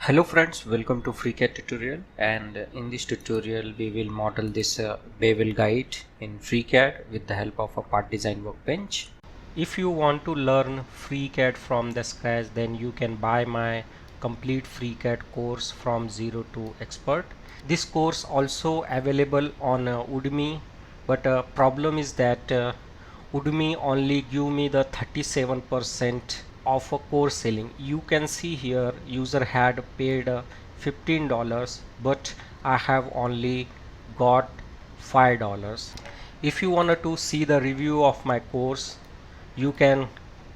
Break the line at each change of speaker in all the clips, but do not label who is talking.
Hello friends, welcome to FreeCAD tutorial, and in this tutorial we will model this bevel guide in FreeCAD with the help of a Part Design Workbench. If you want to learn FreeCAD from the scratch, then you can buy my complete FreeCAD course from zero to expert. This course also available on Udemy, but problem is that Udemy only give me the 37% of a course selling. You can see here user had paid $15, but I have only got $5. If you wanted to see the review of my course, you can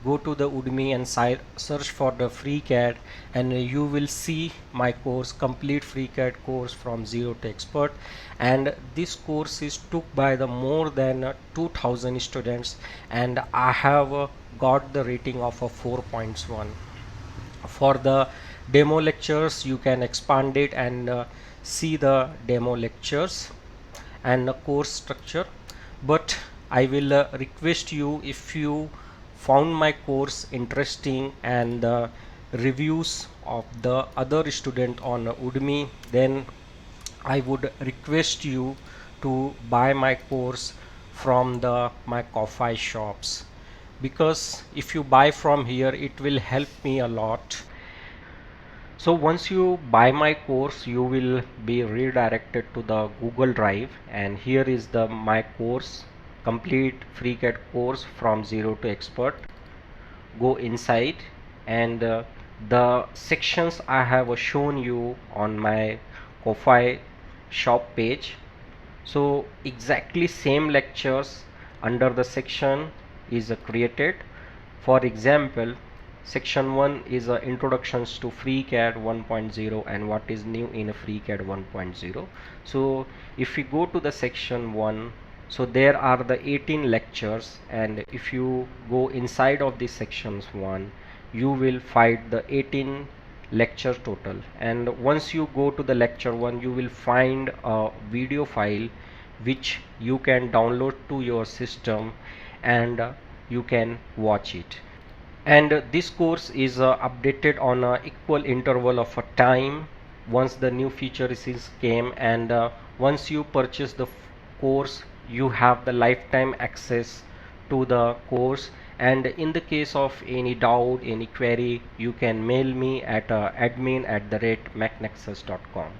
go to the Udemy and search for the FreeCAD, and you will see my course, complete FreeCAD course from zero to expert. And this course is took by the more than 2000 students, and I have got the rating of a 4.1. For the demo lectures you can expand it and see the demo lectures and the course structure. But I will request you, if you found my course interesting and the reviews of the other student on Udemy, then I would request you to buy my course from the my coffee shops, because if you buy from here it will help me a lot. So once you buy my course, you will be redirected to the Google Drive, and here is the my course, complete FreeCAD course from zero to expert. Go inside, and the sections I have shown you on my Ko-Fi shop page. So exactly same lectures under the section is created. For example, section 1 is introductions to FreeCAD 1.0 and what is new in FreeCAD 1.0. So if we go to the section 1, so there are the 18 lectures, and if you go inside of the sections 1, you will find the 18 lecture total. And once you go to the lecture 1, you will find a video file which you can download to your system, and you can watch it. And this course is updated on a equal interval of a time once the new features came, and once you purchase the course, you have the lifetime access to the course. And in the case of any doubt, any query, you can mail me at admin@mechnexus.com.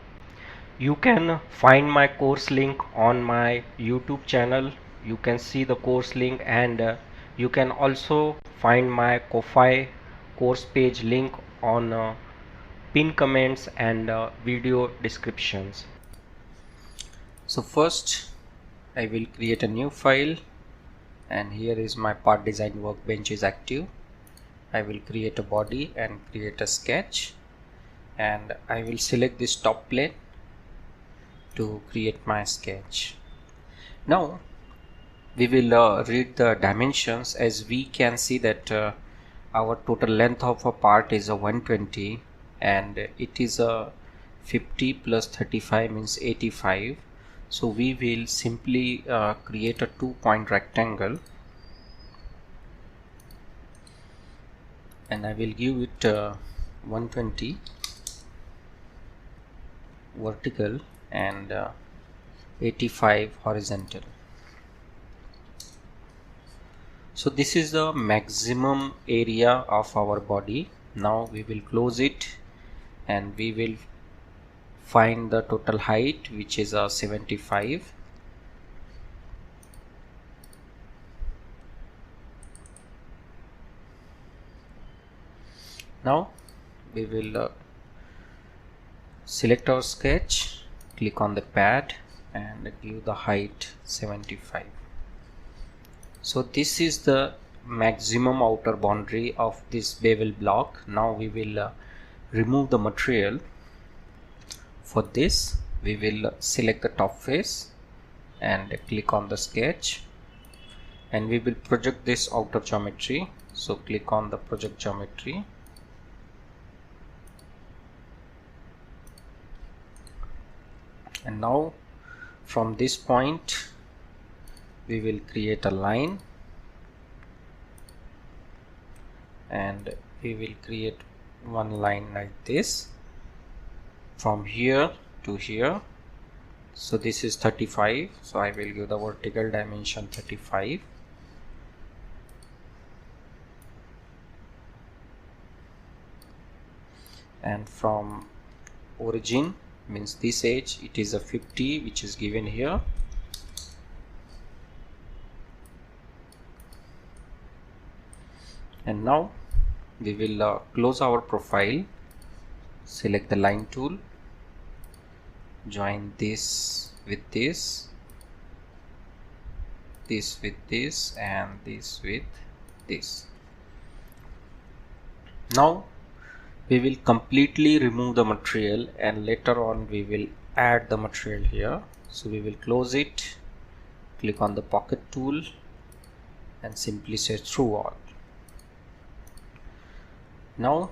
You can find my course link on my YouTube channel. You can see the course link, and you can also find my Ko-Fi course page link on pin comments and video descriptions. So first I will create a new file, and here is my Part Design Workbench is active. I will create a body and create a sketch, and I will select this top plane to create my sketch. Now we will read the dimensions. As we can see that our total length of a part is a 120, and it is a 50 plus 35 means 85. So we will simply create a 2-point rectangle, and I will give it 120 vertical and 85 horizontal. So this is the maximum area of our body. Now we will close it, and we will find the total height, which is 75. Now we will select our sketch, click on the pad, and give the height 75. So this is the maximum outer boundary of this bevel block. Now we will remove the material. For this we will select the top face and click on the sketch, and we will project this outer geometry. So click on the project geometry, and now from this point we will create a line, and we will create one line like this, from here to here. So this is 35, so I will give the vertical dimension 35. And from origin, means this edge, it is a 50 which is given here. And now we will close our profile, select the line tool, join this with this, this with this, and this with this. Now we will completely remove the material, and later on we will add the material here. So we will close it, click on the pocket tool, and simply say through all. Now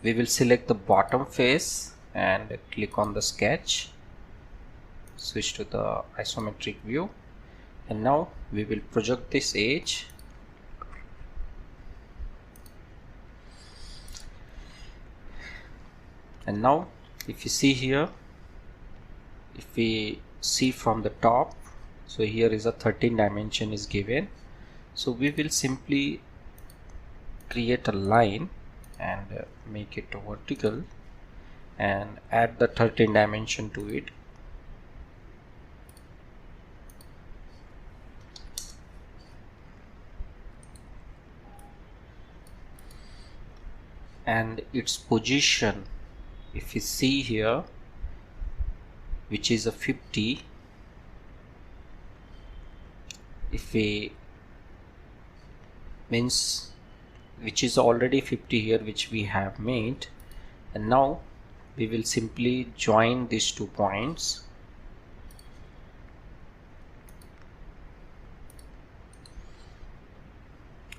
we will select the bottom face and click on the sketch, switch to the isometric view, and now we will project this edge. And now if you see here, if we see from the top, so here is a 13 dimension is given. So we will simply create a line and make it vertical and add the 13 dimension to it. And its position, if you see here, which is a 50, if we means which is already 50 here, which we have made. And now we will simply join these 2 points,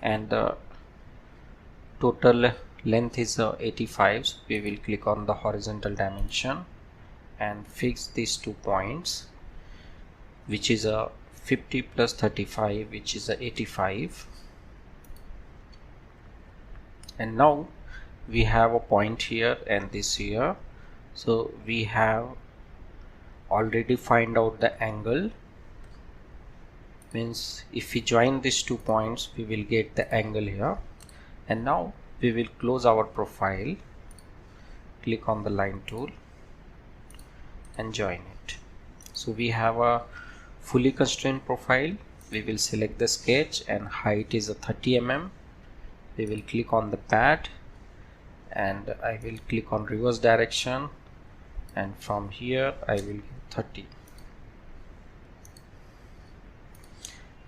and the total length is 85. So we will click on the horizontal dimension and fix these 2 points, which is a 50 plus 35, which is a 85. And now we have a point here and this here. So we have already find out the angle, means if we join these 2 points we will get the angle here. And now we will close our profile, click on the line tool and join it. So we have a fully constrained profile. We will select the sketch and height is a 30 mm. We will click on the pad and I will click on reverse direction, and from here I will give 30.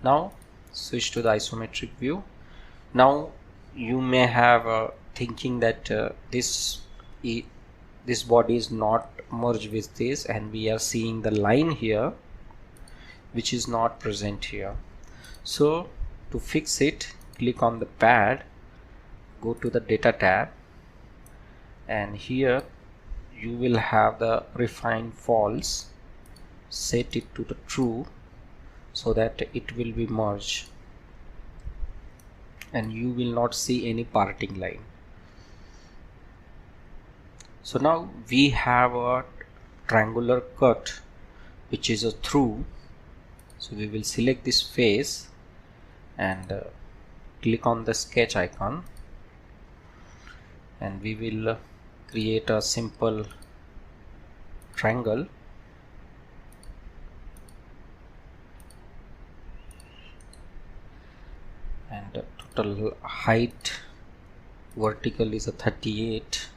Now switch to the isometric view. Now you may have thinking that this body is not merged with this, and we are seeing the line here which is not present here. So to fix it, click on the pad, go to the data tab, and here you will have the refine false, set it to the true so that it will be merged and you will not see any parting line. So now we have a triangular cut which is a through. So we will select this face and click on the sketch icon, and we will create a simple triangle. And total height vertical is a 38,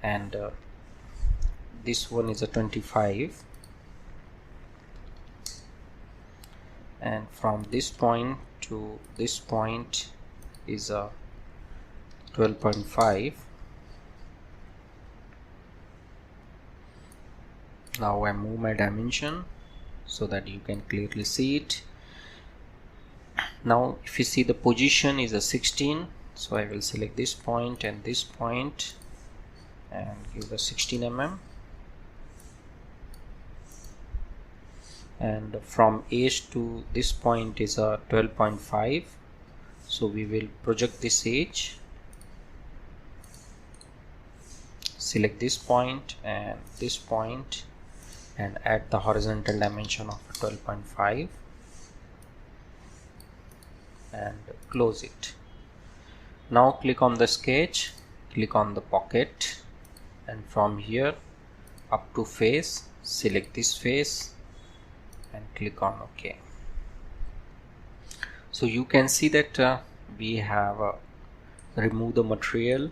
and this one is a 25, and from this point to this point is a 12.5. Now I move my dimension so that you can clearly see it. Now if you see, the position is a 16, so I will select this point and this point and give the 16 mm, and from edge to this point is a 12.5. so we will project this edge select this point and add the horizontal dimension of 12.5 and close it. Now click on the sketch, click on the pocket, and from here up to face, select this face and click on OK. So you can see that we have removed the material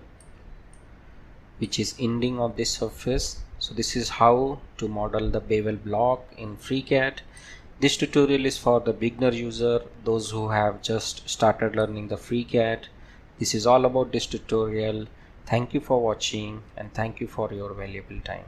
which is ending of this surface. So this is how to model the bevel block in FreeCAD. This tutorial is for the beginner user, those who have just started learning the FreeCAD. This is all about this tutorial. Thank you for watching and thank you for your valuable time.